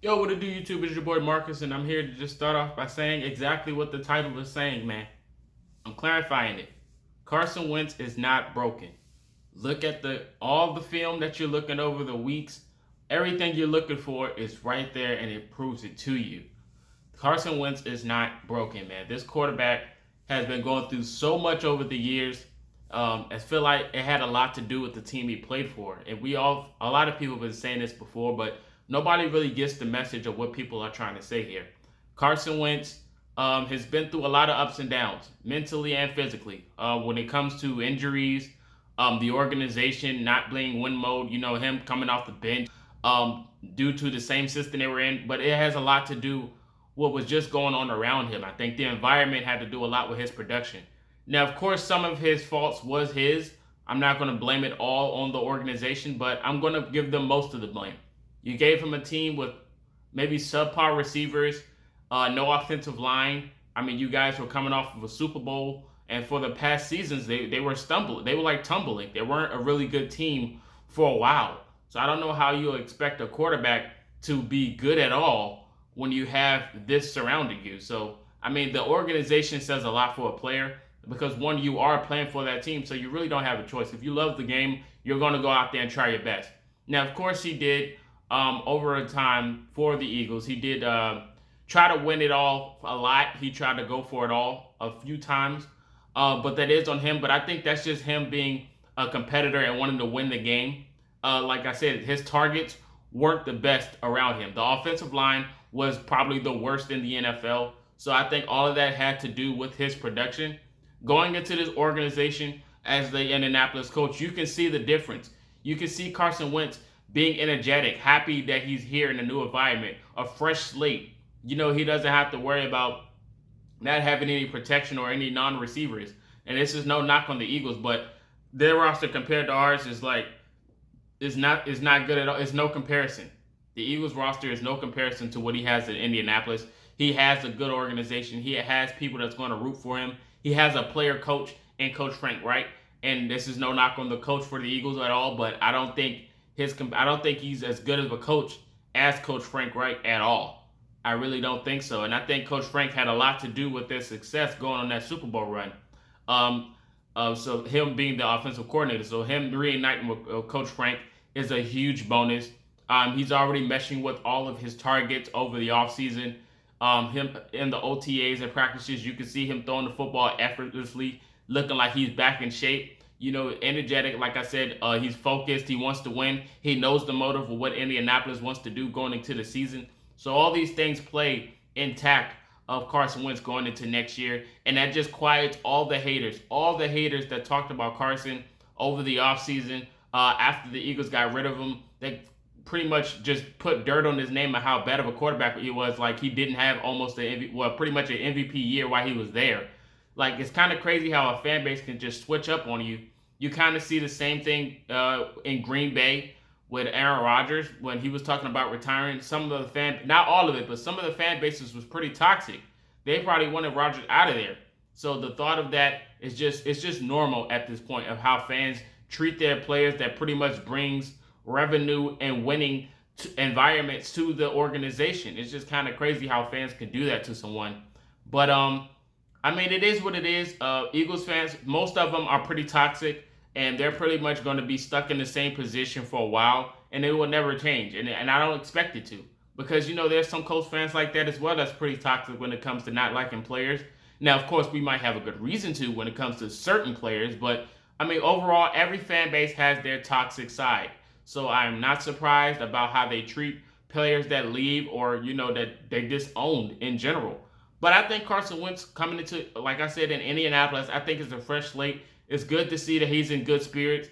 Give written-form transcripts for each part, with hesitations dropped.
Yo, what it do, YouTube? It's your boy Marcus, and I'm here to just start off by saying exactly what the title is saying, man. I'm clarifying it. Carson Wentz is not broken. Look at all the film that you're looking over the weeks. Everything you're looking for is right there, and it proves it to you. Carson Wentz is not broken, man. This quarterback has been going through so much over the years. I feel like it had a lot to do with the team he played for, and a lot of people have been saying this before, but nobody really gets the message of what people are trying to say here. Carson Wentz has been through a lot of ups and downs, mentally and physically. When it comes to injuries, the organization not being win mode, him coming off the bench due to the same system they were in, but it has a lot to do what was just going on around him. I think the environment had to do a lot with his production. Now, of course, some of his faults was his. I'm not going to blame it all on the organization, but I'm going to give them most of the blame. You gave him a team with maybe subpar receivers, no offensive line. I mean, you guys were coming off of a Super Bowl, and for the past seasons, they were stumbling. They were like tumbling. They weren't a really good team for a while. So I don't know how you expect a quarterback to be good at all when you have this surrounding you. So, I mean, the organization says a lot for a player because, one, you are playing for that team, so you really don't have a choice. If you love the game, you're going to go out there and try your best. Now, of course, he did over a time for the Eagles. He did try to win it all a lot. He tried to go for it all a few times, but that is on him. But I think that's just him being a competitor and wanting to win the game. Like I said, his targets weren't the best around him. The offensive line was probably the worst in the NFL. So I think all of that had to do with his production. Going into this organization as the Indianapolis coach, you can see the difference. You can see Carson Wentz being energetic, happy that he's here in a new environment, a fresh slate. He doesn't have to worry about not having any protection or any non-receivers. And this is no knock on the Eagles, but their roster compared to ours is not good at all. It's no comparison. The Eagles roster is no comparison to what he has in Indianapolis. He has a good organization. He has people that's going to root for him. He has a player coach and Coach Frank Reich. And this is no knock on the coach for the Eagles at all, but I don't think he's as good of a coach as Coach Frank Reich at all. I really don't think so. And I think Coach Frank had a lot to do with their success going on that Super Bowl run. So him being the offensive coordinator, so him reuniting with Coach Frank is a huge bonus. He's already meshing with all of his targets over the offseason. Him in the OTAs and practices, you can see him throwing the football effortlessly, looking like he's back in shape. Energetic, like I said, he's focused. He wants to win. He knows the motive of what Indianapolis wants to do going into the season. So all these things play intact of Carson Wentz going into next year, and that just quiets all the haters that talked about Carson over the offseason after the Eagles got rid of him. They pretty much just put dirt on his name and how bad of a quarterback he was. Like, he didn't have pretty much an MVP year while he was there. Like, it's kind of crazy how a fan base can just switch up on you. You kind of see the same thing in Green Bay with Aaron Rodgers when he was talking about retiring. Some of the not all of it, but some of the fan bases was pretty toxic. They probably wanted Rodgers out of there. So the thought of that it's just normal at this point of how fans treat their players that pretty much brings revenue and winning environments to the organization. It's just kind of crazy how fans can do that to someone. But I mean, it is what it is. Eagles fans, most of them are pretty toxic, and they're pretty much going to be stuck in the same position for a while, and it will never change. And I don't expect it to, because there's some Colts fans like that as well that's pretty toxic when it comes to not liking players. Now, of course, we might have a good reason to when it comes to certain players, but I mean, overall, every fan base has their toxic side. So I'm not surprised about how they treat players that leave or, that they disowned in general. But I think Carson Wentz coming into, like I said, in Indianapolis, I think it's a fresh slate. It's good to see that he's in good spirits.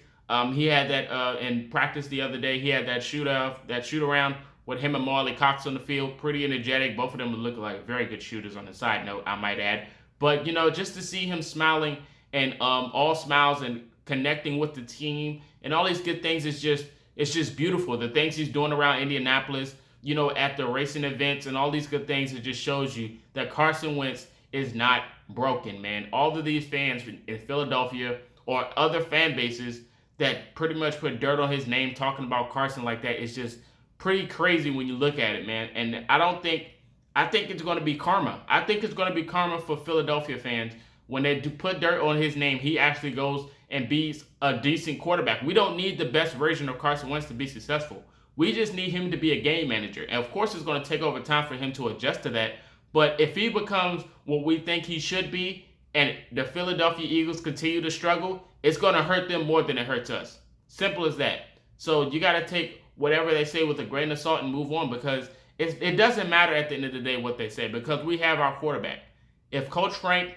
He had that in practice the other day. He had that shoot around with him and Marley Cox on the field. Pretty energetic. Both of them look like very good shooters on the side note, I might add. But, just to see him smiling and all smiles and connecting with the team and all these good things it's just beautiful. The things he's doing around Indianapolis, at the racing events and all these good things, it just shows you that Carson Wentz is not broken, man. All of these fans in Philadelphia or other fan bases that pretty much put dirt on his name talking about Carson like that is just pretty crazy when you look at it, man. And I think it's going to be karma. I think it's going to be karma for Philadelphia fans when they do put dirt on his name. He actually goes and beats a decent quarterback. We don't need the best version of Carson Wentz to be successful. We just need him to be a game manager. And of course, it's going to take over time for him to adjust to that. But if he becomes what we think he should be, and the Philadelphia Eagles continue to struggle, it's going to hurt them more than it hurts us. Simple as that. So you got to take whatever they say with a grain of salt and move on, because it doesn't matter at the end of the day what they say, because we have our quarterback. If Coach Frank,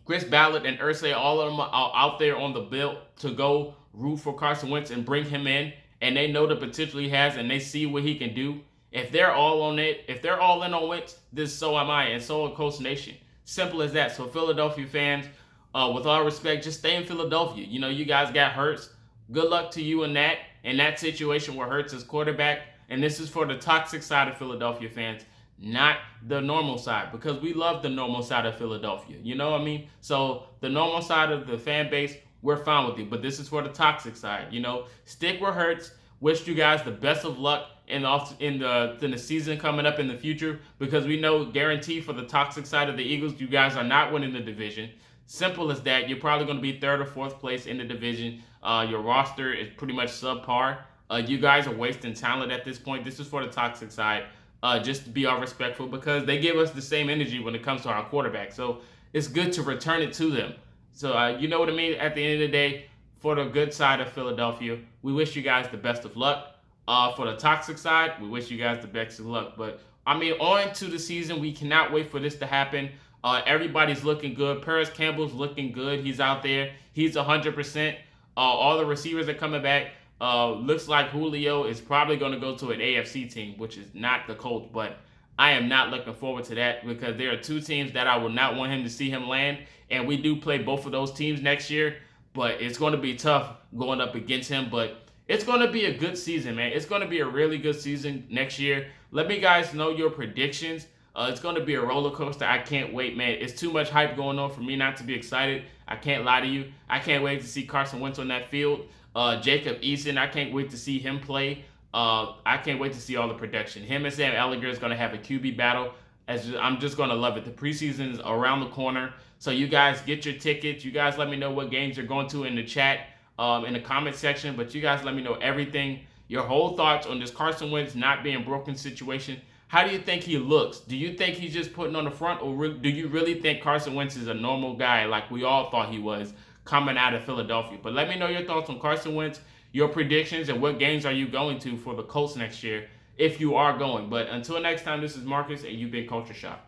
Chris Ballard, and Irsay, all of them are out there on the bill to go root for Carson Wentz and bring him in, and they know the potential he has and they see what he can do, if they're all on it, if they're all in on Wentz, so am I, and so are Colts Nation. Simple as that. So Philadelphia fans, with all respect, just stay in Philadelphia. You know, you guys got Hurts. Good luck to you in that situation where Hurts is quarterback. And this is for the toxic side of Philadelphia fans, not the normal side, because we love the normal side of Philadelphia. You know what I mean? So the normal side of the fan base, we're fine with you. But this is for the toxic side. You know, stick with Hurts. Wish you guys the best of luck in the season coming up in the future, because we know guaranteed for the toxic side of the Eagles, you guys are not winning the division. Simple as that. You're probably going to be third or fourth place in the division. Your roster is pretty much subpar. You guys are wasting talent at this point. This is for the toxic side. Just to be all respectful, because they give us the same energy when it comes to our quarterback. So it's good to return it to them. So you know what I mean? At the end of the day, for the good side of Philadelphia, we wish you guys the best of luck. For the toxic side, we wish you guys the best of luck. But, I mean, on to the season. We cannot wait for this to happen. Everybody's looking good. Paris Campbell's looking good. He's out there. He's 100%. All the receivers are coming back. Looks like Julio is probably going to go to an AFC team, which is not the Colts. But I am not looking forward to that, because there are two teams that I would not want him to see him land. And we do play both of those teams next year. But it's going to be tough going up against him. But it's going to be a good season, man. It's going to be a really good season next year. Let me guys know your predictions. It's going to be a roller coaster. I can't wait, man. It's too much hype going on for me not to be excited. I can't lie to you. I can't wait to see Carson Wentz on that field. Jacob Eason, I can't wait to see him play. I can't wait to see all the production. Him and Sam Ehlinger is going to have a QB battle. I'm just going to love it. The preseason is around the corner. So you guys get your tickets. You guys let me know what games you're going to in the chat, in the comment section. But you guys let me know everything, your whole thoughts on this Carson Wentz not being broken situation. How do you think he looks? Do you think he's just putting on the front, or do you really think Carson Wentz is a normal guy like we all thought he was coming out of Philadelphia? But let me know your thoughts on Carson Wentz, your predictions, and what games are you going to for the Colts next year if you are going. But until next time, this is Marcus, and you've been Culture Shock.